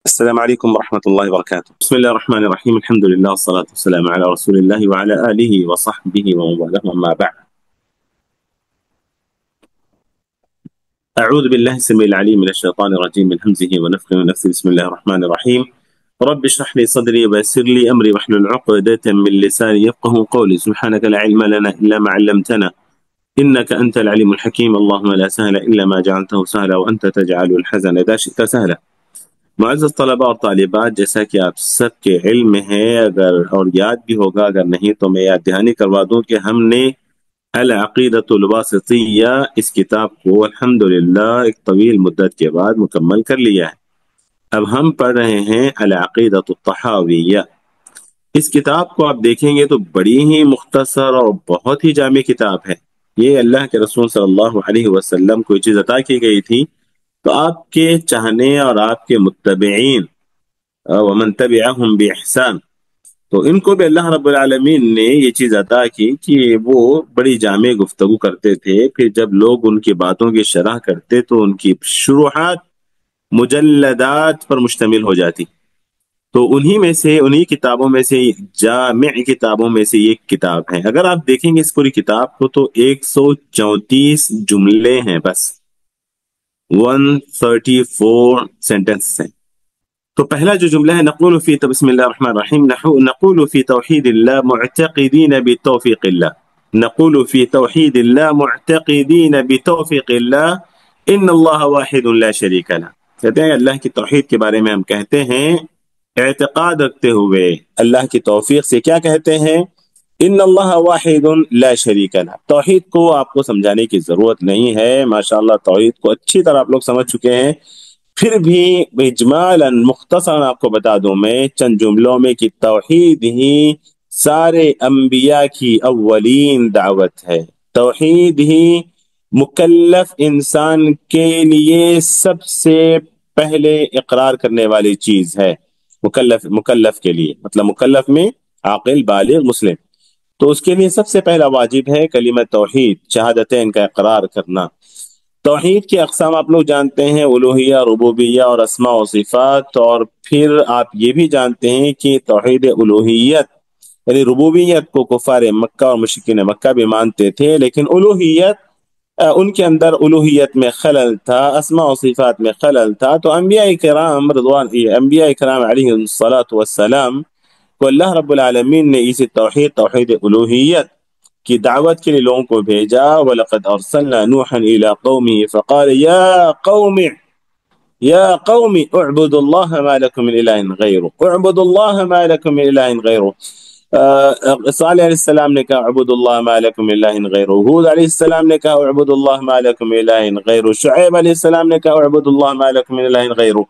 السلام عليكم ورحمة الله وبركاته. بسم الله الرحمن الرحيم. الحمد لله والصلاة والسلام على رسول الله وعلى آله وصحبه ومن والاه، أما بعد. أعوذ بالله السميع العليم من الشيطان الرجيم من همزه ونفخه ونفثه. بسم الله الرحمن الرحيم. رب اشرح لي صدري ويسر لي أمري واحلل عقدة من لساني يفقهوا قولي. سبحانك لا علم لنا إلا ما علمتنا إنك أنت العليم الحكيم. اللهم لا سهل إلا ما جعلته سهلا وأنت تجعل الحزن إذا شئت سهلا. معزز طلباء اور طالبات، جیسا کہ آپ سب کے علم ہے اگر اور یاد بھی ہوگا، اگر نہیں تو میں یاد دہانی کروا دوں کہ ہم نے العقیدۃ الواسطیہ اس کتاب کو الحمدللہ ایک طویل مدت کے بعد مکمل کر لیا ہے۔ اب ہم پڑھ رہے ہیں العقیدۃ الطحاویہ۔ اس کتاب کو آپ دیکھیں گے تو بڑی ہی مختصر اور بہت ہی جامع کتاب ہے۔ یہ اللہ کے رسول صلی اللہ علیہ وسلم کو یہ چیز عطا کی گئی تھی، تو آپ کے چاہنے اور آپ کے متبعین ومن تبعہم بإحسان، تو ان کو بھی اللہ رب العالمین نے یہ چیز عطا کی کہ وہ بڑی جامع گفتگو کرتے تھے۔ پھر جب لوگ ان کی باتوں کی شرح کرتے تو ان کی شروحات مجلدات پر مشتمل ہو جاتی۔ تو انہی کتابوں میں سے جامع کتابوں میں سے یہ کتاب ہے۔ اگر آپ دیکھیں گے اس پوری کتاب کو تو 134 جملے ہیں، بس 134 سینٹنس ہیں۔ تو پہلا جو جملہ ہے، نقول فی بسم اللہ الرحمن الرحیم، نقول فی توحید اللہ معتقدین بتوفیق اللہ، نقول فی توحید اللہ معتقدین بتوفیق اللہ ان اللہ واحد لا شریک لہ۔ کہتے ہیں اللہ کی توحید کے بارے میں ہم کہتے ہیں اعتقاد رکھتے ہوئے، اللہ کی توفیق سے کیا کہتے ہیں؟ ان اللہ واحد لا شریک لہ۔ توحید کو آپ کو سمجھانے کی ضرورت نہیں ہے، ماشاءاللہ توحید کو اچھی طرح آپ لوگ سمجھ چکے ہیں۔ پھر بھی اجمالا مختصرا آپ کو بتا دوں میں چند جملوں میں کہ توحید ہی سارے انبیاء کی اولین دعوت ہے، توحید ہی مکلف انسان کے لیے سب سے پہلے اقرار کرنے والی چیز ہے۔ مکلف کے لیے مطلب مکلف میں عاقل بالغ مسلم، تو اس کے لیے سب سے پہلا واجب ہے کلمہ توحید، شہادتین کا اقرار کرنا۔ توحید کی اقسام آپ لوگ جانتے ہیں، الوہیہ، ربوبیہ اور اسماء و صفات، اور پھر آپ یہ بھی جانتے ہیں کہ توحید الوہیت یعنی ربوبیت کو کفار مکہ اور مشرکین مکہ بھی مانتے تھے، لیکن الوہیت ان کے اندر الوہیت میں خلل تھا، اسماء و صفات میں خلل تھا۔ تو انبیاء کرام علیہ الصلاۃ والسلام کو اللہ رب العالمین نے اسی توحید الوہیت کی دعوت کے لیے لوگوں کو بھیجا۔ وَلَقَدْ أَرْسَلْنَا نُوحًا إِلَىٰ قَوْمِهِ فَقَالَ يَا قَوْمِ اعْبُدُوا اللَّهَ مَا لَكُم مِّنْ إِلَٰهٍ غَيْرُهُ، اعْبُدُوا اللَّهَ مَا لَكُم مِّنْ إِلَٰهٍ غَيْرُهُ۔ صالح علیہ السلام نے کہا اعبدوا اللہ ما لکم من الہ غیرہ، ہود علیہ السلام نے کہا اعبدوا اللہ ما لکم من الہ غیرہ، شعیب علیہ السلام نے کہا اعبدوا اللہ ما لکم من الہ غیرہ۔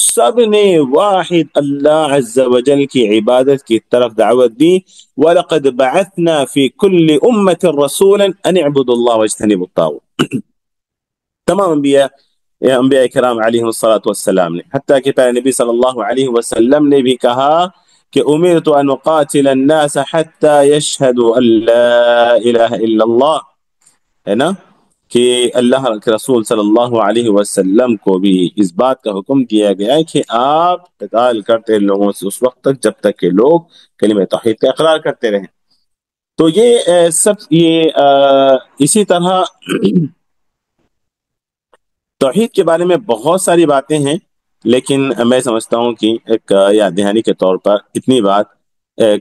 سب نے واحد اللہ عز وجل کی عبادت کی طرف دعوت دی۔ وَلَقَدْ بَعَثْنَا فِي كُلِّ أُمَّةٍ رَسُولًا أَنِ اعْبُدُوا اللَّهَ وَاجْتَنِبُوا الطَّاغُوتَ۔ تمام انبیاء کرام علیہ الصلاۃ والسلام نے، حتیٰ کہ پیارے نبی صلی اللہ علیہ وسلم نے بھی کہا کہ امرت ان اقاتل الناس حتى يشهدوا ان لا الہ الا اللہ، ہے نا، کہ اللہ کے رسول صلی اللہ علیہ وسلم کو بھی اس بات کا حکم دیا گیا کہ آپ قتال کرتے لوگوں سے اس وقت تک جب تک کہ لوگ کلمہ توحید کا اقرار کرتے رہیں۔ تو یہ اسی طرح توحید کے بارے میں بہت ساری باتیں ہیں، لیکن میں سمجھتا ہوں کہ ایک یاد دہانی کے طور پر اتنی بات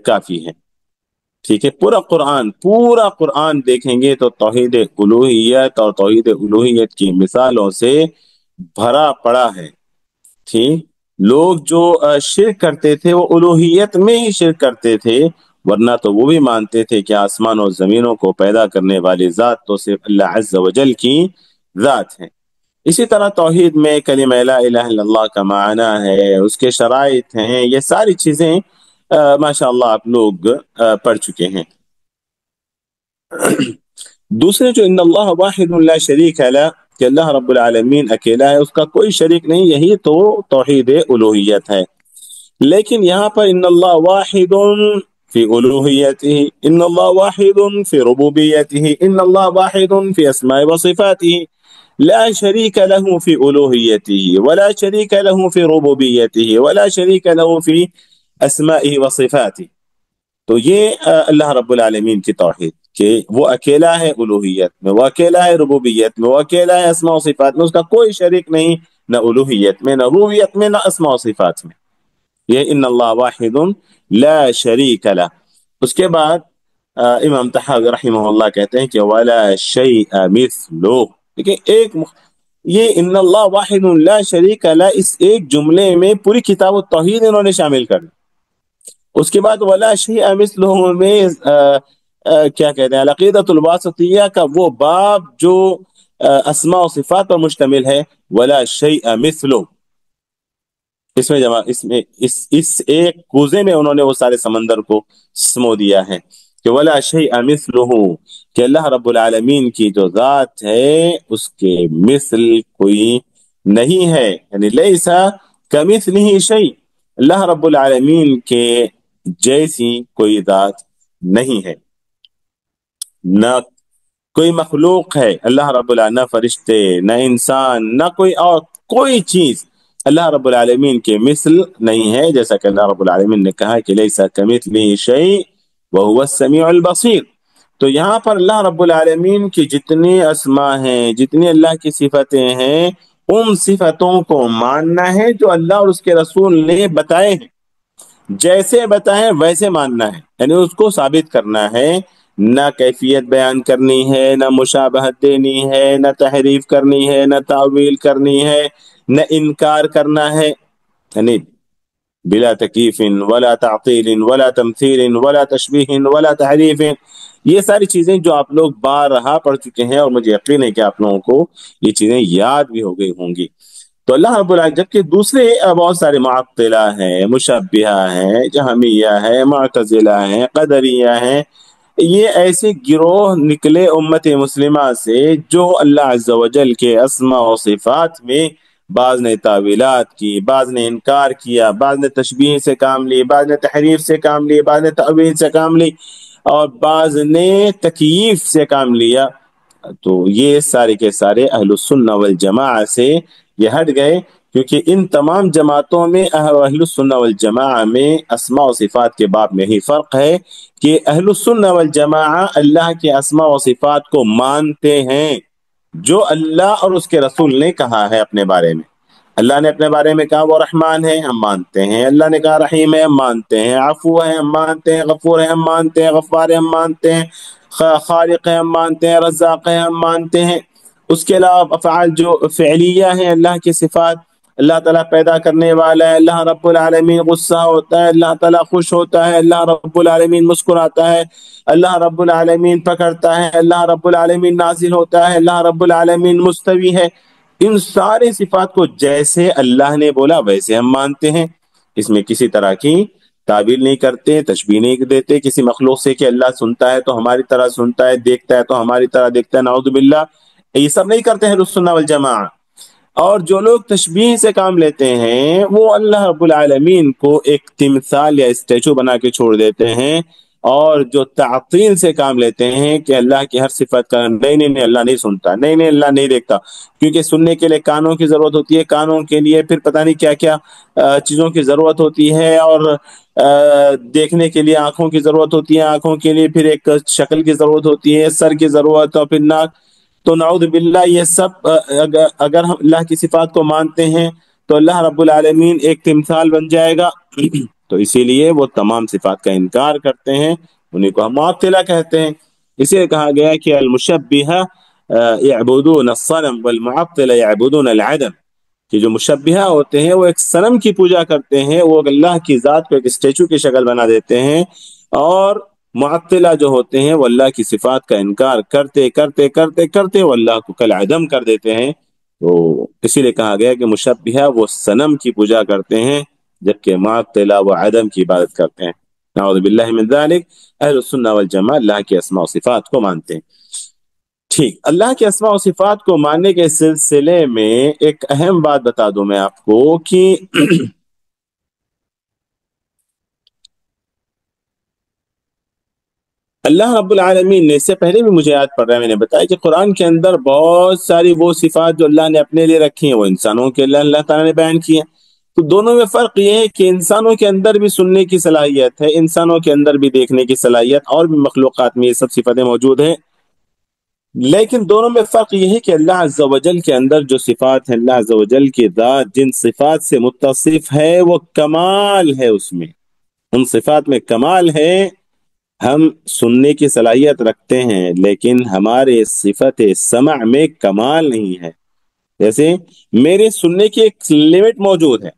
کافی ہے۔ ٹھیک ہے، پورا قرآن دیکھیں گے تو توحید الوہیت اور توحید الوہیت کی مثالوں سے بھرا پڑا ہے۔ ٹھیک، لوگ جو شرک کرتے تھے وہ الوہیت میں ہی شرک کرتے تھے، ورنہ تو وہ بھی مانتے تھے کہ آسمان و زمینوں کو پیدا کرنے والی ذات تو صرف اللہ عز وجل کی ذات ہے۔ اسی طرح توحید میں کلمہ لا الہ الا اللہ کا معنی ہے، اس کے شرائط ہیں، یہ ساری چیزیں ماشاءاللہ آپ لوگ پڑھ چکے ہیں۔ دوسرے جو ان اللہ واحد لا شریک لہ، کہ اللہ رب العالمین اکیلا ہے، اس کا کوئی شریک نہیں، یہی تو توحید الوہیت ہے۔ لیکن یہاں پر ان اللہ واحد فی الوہیتہ، ان اللہ واحد فی ربوبیتہ، ان اللہ واحد فی اسماء و صفاتہ، لا شریک له فی الوهیته ولا شریک له فی ربوبیته ولا شریک له فی اسمائه و صفاته. تو یہ اللہ رب العالمین کی توحید کہ وہ اکیلا ہے الوہیت میں، وہ اکیلا ہے ربوبیت میں، وہ اکیلا ہے اسماء و صفات میں، اس کا کوئی شریک نہیں، نہ الوہیت میں، نہ ربوبیت میں، نہ اسماء و صفات میں. یہ ان اللہ واحد لا شریک لہ. اس کے بعد امام طحاوی رحمہ اللہ کہتے ہیں کہ ولا شیء مثلہ. دیکھیں یہ ان اللہ واحد لا شریک لہ اس ایک جملے میں پوری کتاب التوحید انہوں نے شامل کر دی. اس کے بعد ولا شیء مثلہ میں کیا کہتے ہیں العقیدۃ الواسطیہ کا وہ باب جو اسماء و صفات پر مشتمل ہے، ولا شیء مثلہ، اس میں جمع اس ایک کوزے میں انہوں نے وہ سارے سمندر کو سمو دیا ہے کہ ولا شیء مثلہ، کہ اللہ رب العالمین کی جو ذات ہے اس کے مثل کوئی نہیں ہے، یعنی لیس کمثلہ شیء، اللہ رب العالمین کے جیسی کوئی ذات نہیں ہے. نہ کوئی مخلوق ہے اللہ رب العالمین، نہ فرشتے، نہ انسان، نہ کوئی اور کوئی چیز اللہ رب العالمین کے مثل نہیں ہے، جیسا کہ اللہ رب العالمین نے کہا کہ لیس کمثلہ شیء وہو السمیع البصیر. تو یہاں پر اللہ رب العالمین کی جتنی اسماء ہیں، جتنی اللہ کی صفتیں ہیں، ان صفتوں کو ماننا ہے جو اللہ اور اس کے رسول نے بتائے ہیں، جیسے بتائیں ویسے ماننا ہے، یعنی اس کو ثابت کرنا ہے، نہ کیفیت بیان کرنی ہے، نہ مشابہت دینی ہے، نہ تحریف کرنی ہے، نہ تعویل کرنی ہے، نہ انکار کرنا ہے، یعنی بلا تکیف ولا تعطیل ولا تمثیل ولا تشبیہ ولا تحریف. یہ ساری چیزیں جو آپ لوگ بارہا پڑھ چکے ہیں، اور مجھے یقین ہے کہ آپ لوگوں کو یہ چیزیں یاد بھی ہو گئی ہوں گی. تو اللہ رب العالمین، جبکہ دوسرے بہت سارے معطلہ ہیں، مشبہہ ہیں، جہمیہ ہیں، معتزلہ ہیں، قدریہ ہیں، یہ ایسے گروہ نکلے امت مسلمہ سے جو اللہ عز و جل کے اسماء و صفات میں بعض نے تعویلات کی، بعض نے انکار کیا، بعض نے تشبیہ سے کام لی، بعض نے تحریف سے کام لی، بعض نے تعویل سے کام لی، اور بعض نے تکییف سے کام لیا. تو یہ سارے کے سارے اہل السنہ والجماعہ سے یہ ہٹ گئے، کیونکہ ان تمام جماعتوں میں اہل السنہ والجماعہ میں اسماء و صفات کے باب میں ہی فرق ہے کہ اہل السنہ والجماعہ اللہ کے اسماء و صفات کو مانتے ہیں جو اللہ اور اس کے رسول نے کہا ہے اپنے بارے میں. اللہ نے اپنے بارے میں کہا وہ رحمان ہے، ہم مانتے ہیں. اللہ نے کہا رحیم ہے، ہم مانتے ہیں. عفو ہے، ہم مانتے ہیں. غفور ہے، ہم مانتے ہیں. غفار ہے، ہم مانتے ہیں. خالق ہے، ہم مانتے ہیں. رزاق ہے، ہم مانتے ہیں. اس کے علاوہ افعال جو فعلیہ ہیں اللہ کی صفات، اللہ تعالیٰ پیدا کرنے والا ہے، اللہ رب العالمین غصہ ہوتا ہے، اللہ تعالیٰ خوش ہوتا ہے، اللہ رب العالمین مسکراتا ہے، اللہ رب العالمین پکڑتا ہے، اللہ رب العالمین نازل ہوتا ہے، اللہ رب العالمین مستوی ہے. ان سارے صفات کو جیسے اللہ نے بولا ویسے ہم مانتے ہیں، اس میں کسی طرح کی تعبیر نہیں کرتے، تشبیہ نہیں دیتے کسی مخلوق سے کہ اللہ سنتا ہے تو ہماری طرح سنتا ہے، دیکھتا ہے تو ہماری طرح دیکھتا ہے، نعوذ باللہ. یہ سب نہیں کرتے ہیں السنہ والجماعہ. اور جو لوگ تشبیہ سے کام لیتے ہیں وہ اللہ رب العالمین کو ایک تمثال یا اسٹیچو بنا کے چھوڑ دیتے ہیں، اور جو تعطیل سے کام لیتے ہیں کہ اللہ کی ہر صفت کا نہیں نہیں نہیں اللہ نہیں سنتا، نہیں نہیں اللہ نہیں دیکھتا، کیونکہ سننے کے لیے کانوں کی ضرورت ہوتی ہے، کانوں کے لیے پھر پتہ نہیں کیا کیا چیزوں کی ضرورت ہوتی ہے، اور دیکھنے کے لیے آنکھوں کی ضرورت ہوتی ہے، آنکھوں کے لیے پھر ایک شکل کی ضرورت ہوتی ہے، سر کی ضرورت، اور پھر ناک. تو نعوذ باللہ یہ سب اگر ہم اللہ کی صفات کو مانتے ہیں تو اللہ رب العالمین ایک تمثال بن جائے گا. تو اسی لیے وہ تمام صفات کا انکار کرتے ہیں، انہیں کو ہم معطلہ کہتے ہیں. اسی لیے کہا گیا کہ المشبہہ یعبدون الصنم والمعطلہ یعبدون العدم، کہ جو مشبہہ ہوتے ہیں وہ ایک صنم کی پوجا کرتے ہیں، وہ اللہ کی ذات کو ایک اسٹیچو کی شکل بنا دیتے ہیں، اور معطلہ جو ہوتے ہیں وہ اللہ کی صفات کا انکار کرتے کرتے کرتے کرتے وہ اللہ کو کالعدم کر دیتے ہیں. تو اسی لیے کہا گیا کہ مشبہہ وہ صنم کی پوجا کرتے ہیں، جبکہ معطلہ وہ عدم کی عبادت کرتے ہیں. نعوذ باللہ من ذلک. اہل السنہ والجماعہ اللہ کے اسماء و صفات کو مانتے ہیں. ٹھیک، اللہ کے اسماء و صفات کو ماننے کے سلسلے میں ایک اہم بات بتا دوں میں آپ کو کہ اللہ رب العالمین نے، اس سے پہلے بھی مجھے یاد پڑ رہا ہے، میں نے بتایا کہ قرآن کے اندر بہت ساری وہ صفات جو اللہ نے اپنے لیے رکھی ہیں وہ انسانوں کے لیے اللہ تعالیٰ نے بیان کی ہیں۔ تو دونوں میں فرق یہ ہے کہ انسانوں کے اندر بھی سننے کی صلاحیت ہے، انسانوں کے اندر بھی دیکھنے کی صلاحیت، اور بھی مخلوقات میں یہ سب صفتیں موجود ہیں، لیکن دونوں میں فرق یہ ہے کہ اللہ عز و جل کے اندر جو صفات ہیں، اللہ عز و جل کی ذات جن صفات سے متصف ہے وہ کمال ہے، اس میں ان صفات میں کمال ہے۔ ہم سننے کی صلاحیت رکھتے ہیں لیکن ہمارے صفت سمع میں کمال نہیں ہے۔ جیسے میرے سننے کی ایک لمٹ موجود ہے،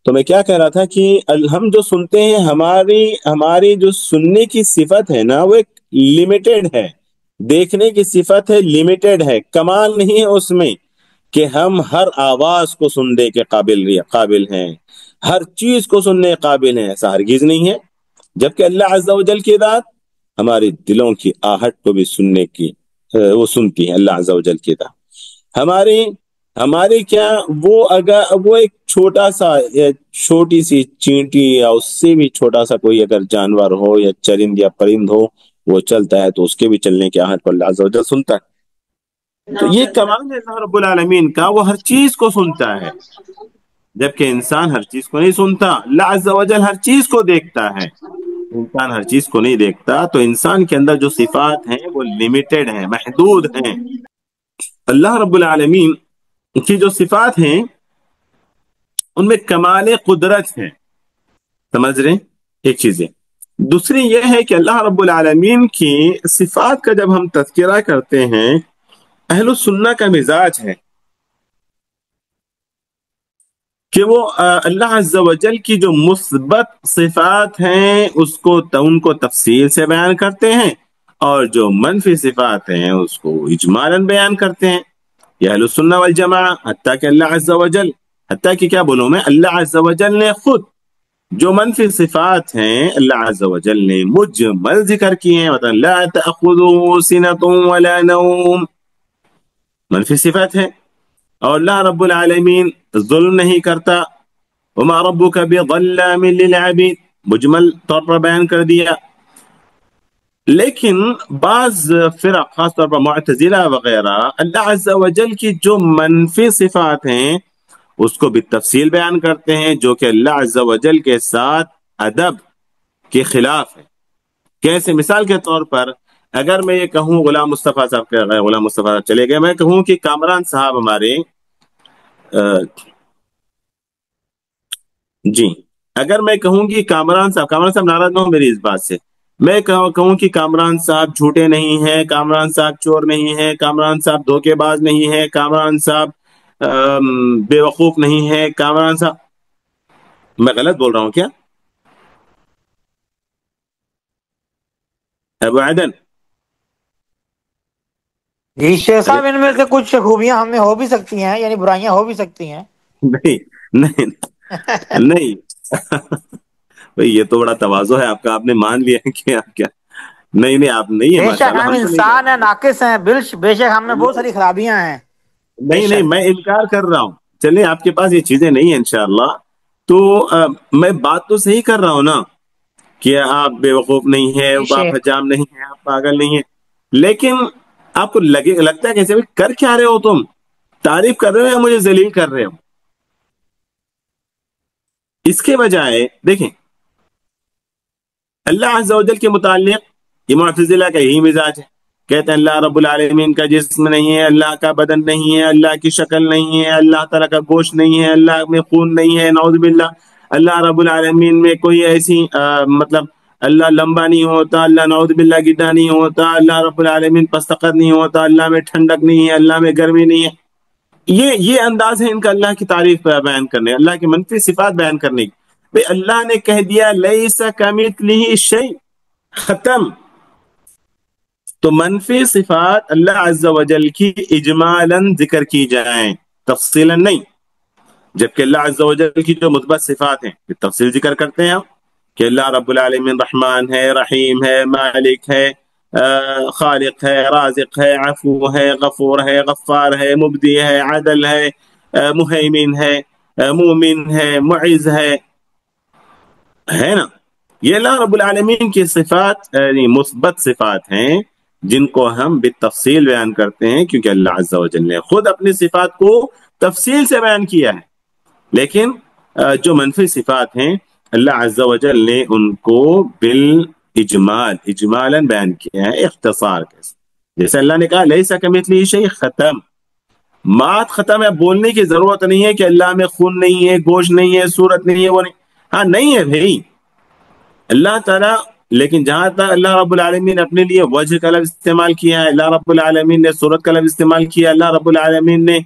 تو میں کیا کہہ رہا تھا کہ ہم جو سنتے ہیں، ہماری جو سننے کی صفت ہے نا وہ ایک لمیٹڈ ہے، دیکھنے کی صفت ہے لمیٹڈ ہے، کمال نہیں ہے اس میں کہ ہم ہر آواز کو سننے کے قابل ہیں، ہر چیز کو سننے کے قابل ہیں، ایسا ہرگز نہیں ہے۔ جبکہ اللہ عز و جل کی ذات ہماری دلوں کی آہٹ کو بھی سننے کی وہ سنتی ہے، اللہ عز و جل کی ذات ہماری کیا وہ ایک چھوٹا سا چھوٹی سی چینٹی یا اس سے بھی چھوٹا سا کوئی اگر جانور ہو یا چرند یا پرند ہو، وہ چلتا ہے تو اس کے بھی چلنے کی آہٹ کو اللہ عز و جل سنتا ہے۔ تو یہ کمال ہے اللہ رب العالمین کا، وہ ہر چیز کو سنتا ہے، جبکہ انسان ہر چیز کو نہیں سنتا۔ اللہ عز و جل ہر چیز کو دیکھتا ہے، انسان ہر چیز کو نہیں دیکھتا۔ تو انسان کے اندر جو صفات ہیں وہ لمیٹڈ ہیں، محدود ہیں۔ اللہ رب العالمین کی جو صفات ہیں ان میں کمال قدرت ہے، سمجھ رہے ہیں ایک چیز ہے۔ دوسری یہ ہے کہ اللہ رب العالمین کی صفات کا جب ہم تذکرہ کرتے ہیں، اہل السنہ کا مزاج ہے کہ وہ اللہ عز و جل کی جو مثبت صفات ہیں ان کو تفصیل سے بیان کرتے ہیں، اور جو منفی صفات ہیں اس کو اجمالاً بیان کرتے ہیں۔ یہ اہل السنہ والجماعہ، حتیٰ کہ اللہ عز و جل، حتیٰ کہ کیا بولوں میں، اللہ عز و جل نے خود جو منفی صفات ہیں اللہ عز و جل نے مجمل ذکر کیے ہیں، مثلا لا تأخذه سنة ولا نوم، منفی صفات ہے۔ اور اللہ رب العالمین ظلم نہیں کرتا، وما ربک بظلام للعبید، مجمل طور پر بیان کر دیا۔ لیکن بعض فرق، خاص طور پر معتزلہ وغیرہ، اللہ عز و جل کی جو منفی صفات ہیں اس کو بھی تفصیل بیان کرتے ہیں، جو کہ اللہ عز و جل کے ساتھ ادب کے خلاف ہے۔ کیسے؟ مثال کے طور پر اگر میں یہ کہوں غلام مصطفیٰ صاحب چلے گئے، میں کہوں کہ کامران صاحب ہمارے جی، اگر میں کہوں کہ کامران صاحب ناراض نہ ہو میری اس بات سے، میں کہوں کہ کامران صاحب جھوٹے نہیں ہیں، کامران صاحب چور نہیں ہیں، کامران صاحب دھوکے باز نہیں ہیں، کامران صاحب بے وقوف نہیں ہے، کامران صاحب، میں غلط بول رہا ہوں کیا ابو عدن؟ جی شیخ صاحب، ان میں سے کچھ خوبیاں ہم میں ہو بھی سکتی ہیں، یعنی برائیاں ہو بھی سکتی ہیں۔ نہیں نہیں نہیں بھئی یہ تو بڑا تواضع ہے آپ کا، آپ نے مان لیا کہ آپ کیا، نہیں آپ نہیں ہے بے شک ماشاءاللہ، ہم ہم تو نہیں انسان ہیں، ناقص ہیں، بے شک ہم میں بہت ساری خرابیاں ہیں۔ نہیں میں انکار کر رہا ہوں، چلیں آپ کے پاس یہ چیزیں نہیں ہیں انشاءاللہ، تو میں بات تو صحیح کر رہا ہوں نا کہ آپ بے وقوف نہیں ہیں، آپ حجام نہیں ہیں، آپ پاگل نہیں ہیں، لیکن آپ کو لگتا ہے کیسے کر کیا رہے ہو؟ تم تعریف کر رہے ہو یا مجھے ذلیل کر رہے ہو؟ اس کے بجائے دیکھیں اللہ عز و جل کے متعلق یہ معتزلہ کا یہی مزاج ہے، کہتے ہیں اللہ رب العالمین کا جسم نہیں ہے، اللہ کا بدن نہیں ہے، اللہ کی شکل نہیں ہے، اللہ تعالیٰ کا گوشت نہیں ہے، اللہ میں خون نہیں ہے، نعوذ باللہ، اللہ رب العالمین میں کوئی ایسی مطلب اللہ لمبا نہیں ہوتا، اللہ نعوذ باللہ گڈھا نہیں ہوتا، اللہ رب العالمین پستقر نہیں ہوتا، اللہ میں ٹھنڈک نہیں ہے، اللہ میں گرمی نہیں ہے۔ یہ انداز ہے ان کا اللہ کی تعریف بیان کرنے، اللہ کی منفی صفات بیان کرنے کی۔ بھئی اللہ نے کہہ دیا لیس کمثلہ شیء، ختم۔ تو منفی صفات اللہ عز و جل کی اجمالاً ذکر کی جائیں، تفصیلاً نہیں، جبکہ اللہ عز و جل کی جو مثبت صفات ہیں یہ تفصیل ذکر کرتے ہیں ہم، کہ اللہ رب العالمین رحمان ہے، رحیم ہے، مالک ہے، خالق ہے، رازق ہے، عفو ہے، غفور ہے، غفار ہے، مبدی ہے، عدل ہے، مہیمن ہے، مومن ہے، معز ہے نا۔ یہ اللہ رب العالمین کی صفات یعنی مثبت صفات ہیں جن کو ہم بالتفصیل بیان کرتے ہیں، کیونکہ اللہ عز و جل نے خود اپنی صفات کو تفصیل سے بیان کیا ہے. لیکن جو منفی صفات ہیں اللہ عز و جل نے ان کو اجمالاً بیان کیا ہے، اختصار کے ساتھ. جیسے اللہ نے کہا لیس کمثلہ شیء، ختم، بات ختم ہے. بولنے کی ضرورت نہیں ہے کہ اللہ میں خون نہیں ہے، گوشت نہیں ہے، صورت نہیں ہے، وہ نہیں. ہاں نہیں ہے بھائی اللہ تعالیٰ. لیکن جہاں تک اللہ رب العالمین نے اپنے لیے وجہ کا لفظ استعمال کیا ہے، اللہ رب العالمین نے صورت کا لفظ استعمال کیا، اللہ رب العالمین نے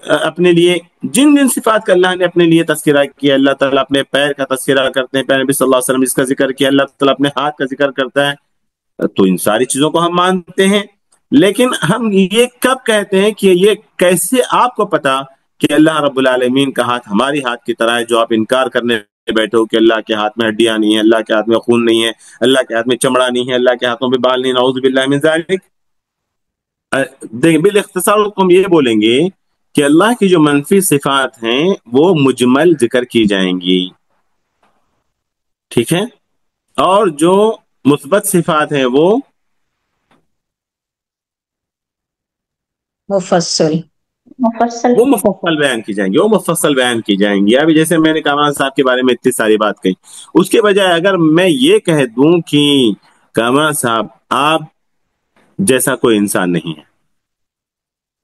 اپنے لیے جن جن صفات کا اللہ نے اپنے لیے تذکرہ کیا. اللہ تعالیٰ اپنے پیر کا تذکرہ کرتے ہیں، پیر نبی صلی اللہ علیہ وسلم اس کا ذکر کیا، اللہ تعالیٰ اپنے ہاتھ کا ذکر کرتا ہے. تو ان ساری چیزوں کو ہم مانتے ہیں. لیکن ہم یہ کب کہتے ہیں کہ یہ کیسے آپ کو پتا کہ اللہ رب العالمین کا ہاتھ ہماری ہاتھ کی طرح ہے، جو آپ انکار کرنے بیٹھے ہو کہ اللہ کے ہاتھ میں ہڈیاں نہیں ہیں، اللہ کے ہاتھ میں خون نہیں ہے، اللہ کے ہاتھ میں چمڑا نہیں ہے، اللہ کے ہاتھوں میں بال نہیں، نعوذ باللہ من ذالک. بالاختصار ہم یہ بولیں گے کہ اللہ کی جو منفی صفات ہیں وہ مجمل ذکر کی جائیں گی، ٹھیک ہے، اور جو مثبت صفات ہیں وہ مفصل مفصل بیان کی جائیں گی، وہ مفصل بیان کی جائیں گی. ابھی جیسے میں نے کامران صاحب کے بارے میں اتنی ساری بات کہی، اس کے بجائے اگر میں یہ کہہ دوں کہ کامران صاحب آپ جیسا کوئی انسان نہیں ہے،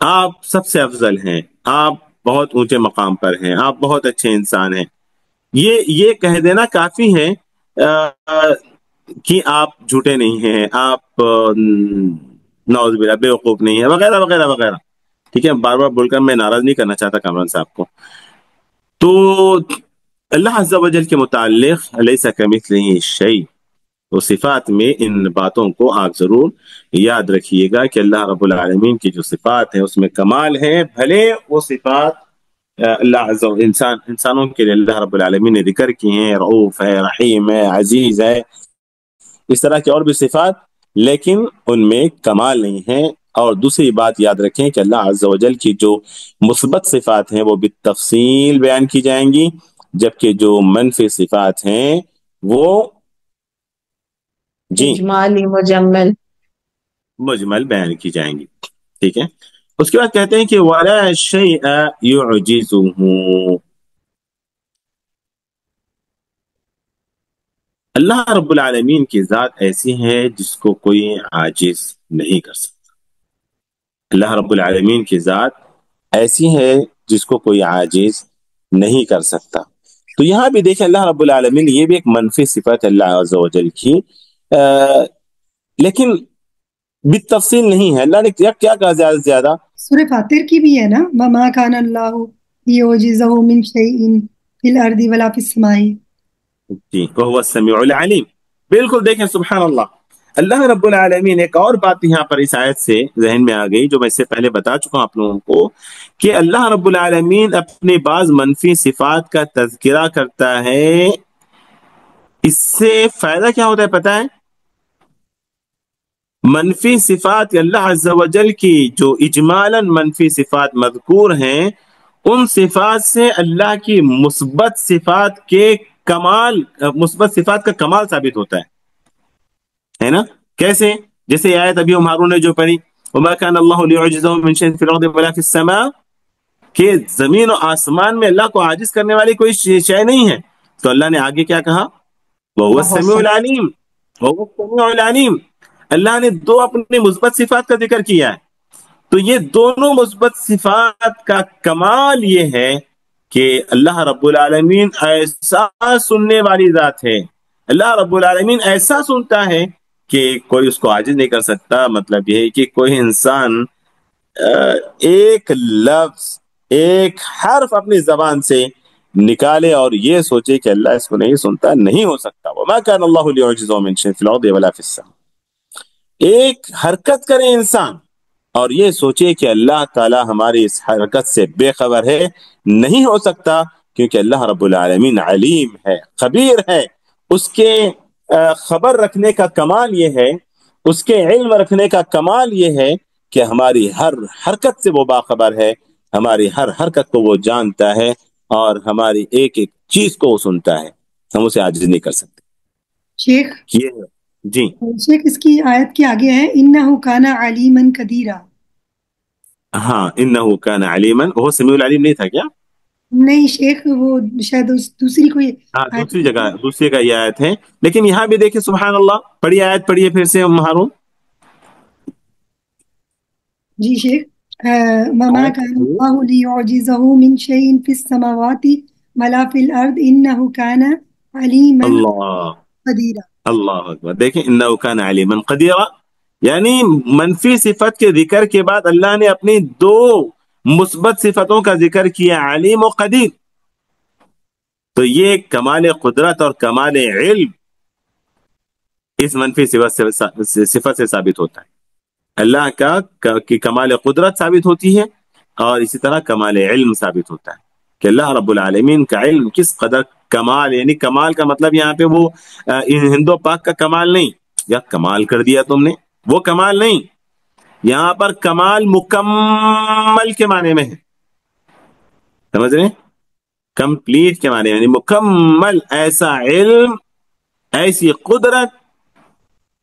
آپ سب سے افضل ہیں، آپ بہت اونچے مقام پر ہیں، آپ بہت اچھے انسان ہیں، یہ کہہ دینا کافی ہے کہ آپ جھوٹے نہیں ہیں، آپ نعوذ باللہ بیوقوف نہیں ہیں، وغیرہ وغیرہ وغیرہ. ٹھیک ہے، بار بار بول کر میں ناراض نہیں کرنا چاہتا کامران صاحب کو. تو اللہ عز و جل کے متعلق لیس کمثلہ شیء، تو صفات میں ان باتوں کو آپ ضرور یاد رکھیے گا کہ اللہ رب العالمین کی جو صفات ہیں اس میں کمال ہے. بھلے وہ صفات اللہ عز و انسانوں کے لیے اللہ رب العالمین نے ذکر کی ہیں، رؤوف ہے، رحیم ہے، عزیز ہے، اس طرح کی اور بھی صفات، لیکن ان میں کمال نہیں ہے. اور دوسری بات یاد رکھیں کہ اللہ عز و جل کی جو مثبت صفات ہیں وہ بالتفصیل بیان کی جائیں گی، جبکہ جو منفی صفات ہیں وہ اجمالی مجمل بیان کی جائیں گی. ٹھیک ہے، اس کے بعد کہتے ہیں کہ وَلَا شَيْءَ يُعْجِزُهُ، اللہ رب العالمین کی ذات ایسی ہے جس کو کوئی عاجز نہیں کر سکتا. اللہ رب العالمین کی ذات ایسی ہے جس کو کوئی عاجز نہیں کر سکتا. تو یہاں بھی دیکھیں اللہ رب العالمین، یہ بھی ایک منفی صفت اللہ عز و جل کی، لیکن بالتفصیل نہیں ہے. اللہ نے کیا کہا زیادہ سے زیادہ؟ سورہ فاتر کی بھی ہے نا، وَمَا كَانَ اللَّهُ لِيُعْجِزَهُ مِنْ شَيْءٍ فِي الْأَرْضِ وَلَا فِي السَّمَاءِ. جی، وَهُوَ السَّمِيعُ الْعَلِيمُ. بالکل، دیکھیں سبحان اللہ، اللہ رب العالمین. ایک اور بات یہاں پر اس آیت سے ذہن میں آ گئی جو میں اس سے پہلے بتا چکا ہوں آپ لوگوں کو، کہ اللہ رب العالمین اپنی بعض منفی صفات کا تذکرہ کرتا ہے. اس سے فائدہ کیا ہوتا ہے پتہ ہے؟ منفی صفات اللہ عز و جل کی جو اجمالاً منفی صفات مذکور ہیں، ان صفات سے اللہ کی مثبت صفات کا کمال ثابت ہوتا ہے نا؟ کیسے؟ جیسے آیت ابھی ہماروں نے جو پڑھی وَمَا كَانَ اللَّهُ لِيُعْجِزَهُ مِنْ شَيْءٍ فِي الْأَرْضِ وَلَا فِي السَّمَاءِ، کہ زمین و آسمان میں اللہ کو عاجز کرنے والی کوئی شے نہیں ہے. تو اللہ نے آگے کیا کہا؟ وَهُوَ السَّمِيعُ الْعَلِيمُ. وَهُوَ السَّمِيعُ الْعَلِيمُ. اللہ نے دو اپنی مثبت صفات کا ذکر کیا ہے. تو یہ دونوں مثبت صفات کا کمال یہ ہے کہ اللہ رب العالمین ایسا سننے والی ذات ہے. اللہ رب العالمین ایسا سنتا ہے کہ کوئی اس کو عاجز نہیں کر سکتا. مطلب یہ ہے کہ کوئی انسان ایک لفظ، ایک حرف اپنی زبان سے نکالے اور یہ سوچے کہ اللہ اس کو نہیں سنتا، نہیں ہو سکتا. وَمَا كَانَ اللَّهُ لِيُعْجِزَهُ مِنْ شَيْءٍ فِي الْأَرْضِ وَلَا فِي السَّمَاءِ. ایک حرکت کرے انسان اور یہ سوچے کہ اللہ تعالی ہماری اس حرکت سے بے خبر ہے، نہیں ہو سکتا، کیونکہ اللہ رب العالمین علیم ہے، خبیر ہے. اس کے خبر رکھنے کا کمال یہ ہے، اس کے علم رکھنے کا کمال یہ ہے کہ ہماری ہر حرکت سے وہ باخبر ہے، ہماری ہر حرکت کو وہ جانتا ہے، اور ہماری ایک ایک چیز کو وہ سنتا ہے. ہم اسے عاجز نہیں کر سکتے. شیخ یہ جی شیخ اس کی آیت کے آگے ہے انہ کان علیما قدیرا. ہاں انہ کان علیما، وہ سمیع العلیم نہیں تھا کیا؟ نہیں شیخ وہ شاید دوسری کوئی ہاں آیت. دوسری جگہ دوسری کا یہ آیت ہے، لیکن یہاں بھی دیکھیں سبحان اللہ. پڑھیے آیت پڑھیے پھر سے ہارون. جی شیخ وما كان الله ليعجزه من شيء في السماوات ولا في الأرض إنه كان عليما اللہ قديرا. اللہ اکبر. دیکھیں انہ کان علیما قدیرا، یعنی منفی صفت کے ذکر کے بعد اللہ نے اپنی دو مثبت صفتوں کا ذکر کیا، علیم و قدیر. تو یہ کمال قدرت اور کمال علم اس منفی صفت سے ثابت ہوتا ہے. اللہ کا کی کمال قدرت ثابت ہوتی ہے، اور اسی طرح کمال علم ثابت ہوتا ہے کہ اللہ رب العالمین کا علم کس قدر کمال، یعنی کمال کا مطلب یہاں پہ وہ ہندو پاک کا کمال نہیں، یا کمال کر دیا تم نے، وہ کمال نہیں. یہاں پر کمال مکمل کے معنی میں ہے، سمجھ رہے ہیں؟ کمپلیٹ کے معنی میں، یعنی مکمل ایسا علم، ایسی قدرت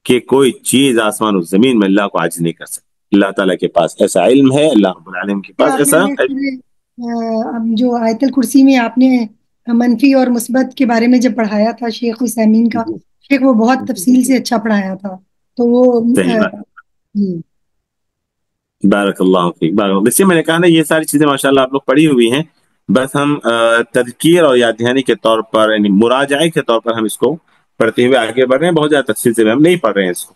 کہ کوئی چیز آسمان و زمین میں اللہ کو عاجز نہیں کر سکتی. اللہ تعالیٰ کے پاس ایسا علم ہے، اللہ رب العالمین کے پاس آپ ایسا نے جو آیت الکرسی میں آپ نے منفی اور مثبت کے بارے میں جب پڑھایا تھا شیخ حسین کا، شیخ وہ بہت تفصیل سے اچھا پڑھایا تھا. تو وہ صحیح بات. بارک اللہ فیک، بارک اللہ. اس میں نے کہا نا یہ ساری چیزیں ماشاءاللہ آپ لوگ پڑھی ہوئی ہیں، بس ہم تذکیر اور یاد دہانی کے طور پر، یعنی مراجعے کے طور پر ہم اس کو پڑھتے ہوئے آگے بڑھ رہے ہیں. بہت زیادہ تفصیل سے ہم نہیں پڑھ رہے ہیں اس کو.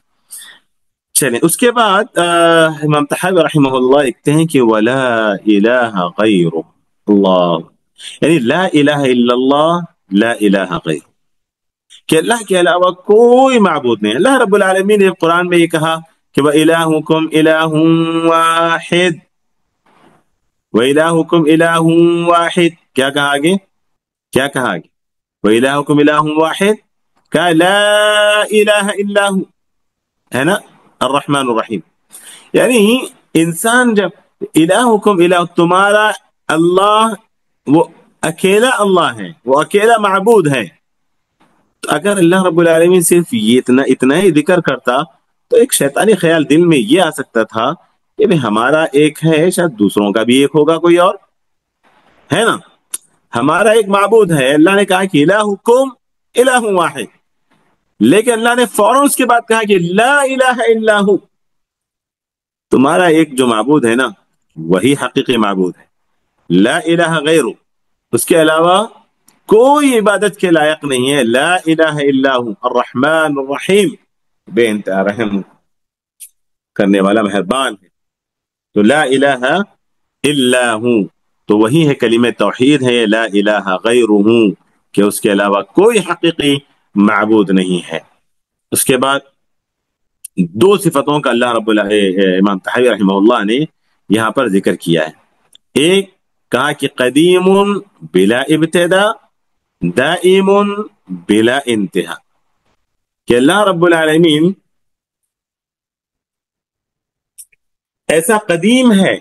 چلیں اس کے بعد امام طحاوی رحمہ اللہ لکھتے ہیں کہ ولا الہ غیر اللہ، یعنی لا الہ الا اللہ، لا الہ غیر، کہ اللہ کے علاوہ کوئی معبود نہیں. اللہ رب العالمین نے قرآن میں یہ کہا کہ وَإِلَٰهُكُمْ إِلَٰهٌ وَاحِدٌ، وَإِلَٰهُكُمْ إِلَٰهٌ وَاحِدٌ. کیا کہا آگے؟ کیا کہا آگے؟ وَإِلَٰهُكُمْ إِلَٰهٌ وَاحِدٌ، کہ لا الہ الا ہو، ہے نا، الرحمن الرحیم. یعنی انسان جب الہکم الہ، تمہارا اللہ وہ اکیلا اللہ ہے، وہ اکیلا معبود ہے. تو اگر اللہ رب العالمین صرف یہ اتنا ہی ذکر کرتا تو ایک شیطانی خیال دل میں یہ آ سکتا تھا کہ بھئی ہمارا ایک ہے، شاید دوسروں کا بھی ایک ہوگا کوئی اور، ہے نا. ہمارا ایک معبود ہے، اللہ نے کہا کہ الہکم الہ واحد، لیکن اللہ نے فوراً اس کے بعد کہا کہ لا الہ الا ہو، تمہارا ایک جو معبود ہے نا وہی حقیقی معبود ہے، لا الہ غیرو، اس کے علاوہ کوئی عبادت کے لائق نہیں ہے. لا الہ الا ہو الرحمن الرحیم، بے انتہا رحم کرنے والا مہربان ہے. تو لا الہ الا ہو، تو وہی ہے کلمہ توحید ہے، لا الہ غیرہ، کہ اس کے علاوہ کوئی حقیقی معبود نہیں ہے. اس کے بعد دو صفتوں کا اللہ رب امام طحاوی رحمہ اللہ نے یہاں پر ذکر کیا ہے. ایک کہا کہ قدیم بلا ابتدا، دائم بلا انتہا، کہ اللہ رب العالمین ایسا قدیم ہے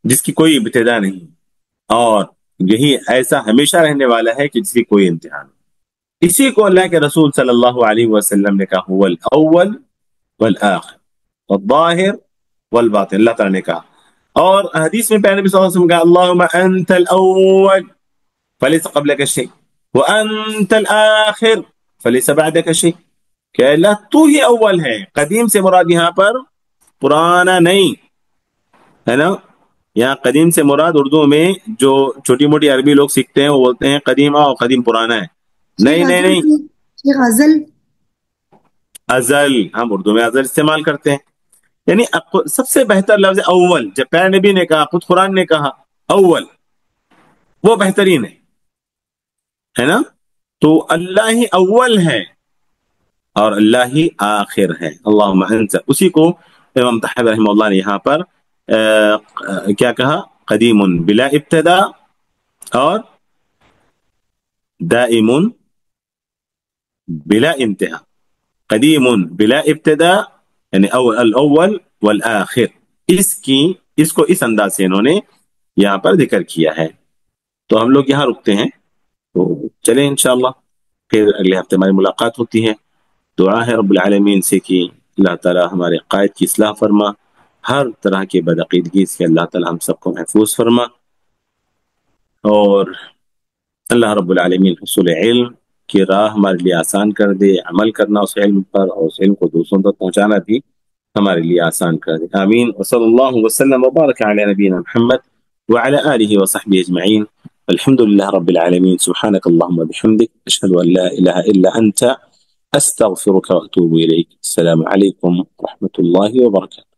جس کی کوئی ابتدا نہیں، اور یہی ایسا ہمیشہ رہنے والا ہے کہ جس کی کوئی انتہا نہیں. اسی کو اللہ کے رسول صلی اللہ علیہ وسلم نے کہا هو الاول والآخر والظاہر والباطن، اللہ تعالیٰ نے کہا. اور حدیث میں پیارے نبی صلی اللہ علیہ وسلم کہا اللہم انت الاول فلیس قبلک شیء وانت الآخر فلیس بعدک شیء، کہ اللہ تو ہی اول ہے. قدیم سے مراد یہاں پر پرانا نہیں ہے نا. یہاں قدیم سے مراد اردو میں جو چھوٹی موٹی عربی لوگ سیکھتے ہیں وہ بولتے ہیں قدیمہ اور قدیم پرانا ہے. نہیں نہیں نہیں، شیخ ازل، ازل ہم اردو میں ازل استعمال کرتے ہیں. یعنی سب سے بہتر لفظ اول، جب پیارے نبی نے کہا، خود قرآن نے کہا اول، وہ بہترین ہے نا. تو اللہ ہی اول ہے اور اللہ ہی آخر ہے. اللہم انت، اسی کو امام طحاوی رحمہ اللہ نے یہاں پر کیا کہا، قدیم بلا ابتدا اور دائم بلا انتہا. قدیم بلا ابتدا یعنی الاول والآخر، اس کو اس انداز سے انہوں نے یہاں پر ذکر کیا ہے. تو ہم لوگ یہاں رکتے ہیں، تو چلیں انشاءاللہ پھر اگلے ہفتے ہماری ملاقات ہوتی ہے. دعا ہے رب العالمین سے کہ اللہ تعالیٰ ہمارے قائد کی اصلاح فرما، ہر طرح کی بدعقیدگی سے اللہ تعالیٰ ہم سب کو محفوظ فرما، اور اللہ رب العالمین حصول علم کی راہ ہمارے لیے آسان کر دے، عمل کرنا اس علم پر اور اس علم کو دوسروں تک پہنچانا بھی ہمارے لیے آسان کر دے. آمین. وصلی اللہ وسلم وبارک علی نبینا محمد وعلى آله وصحبه أجمعين. الحمد لله رب العالمين. سبحانك اللهم وبحمدك أشهد أن لا إله إلا أنت أستغفرك وأتوب إليك. السلام عليكم ورحمة الله وبركاته.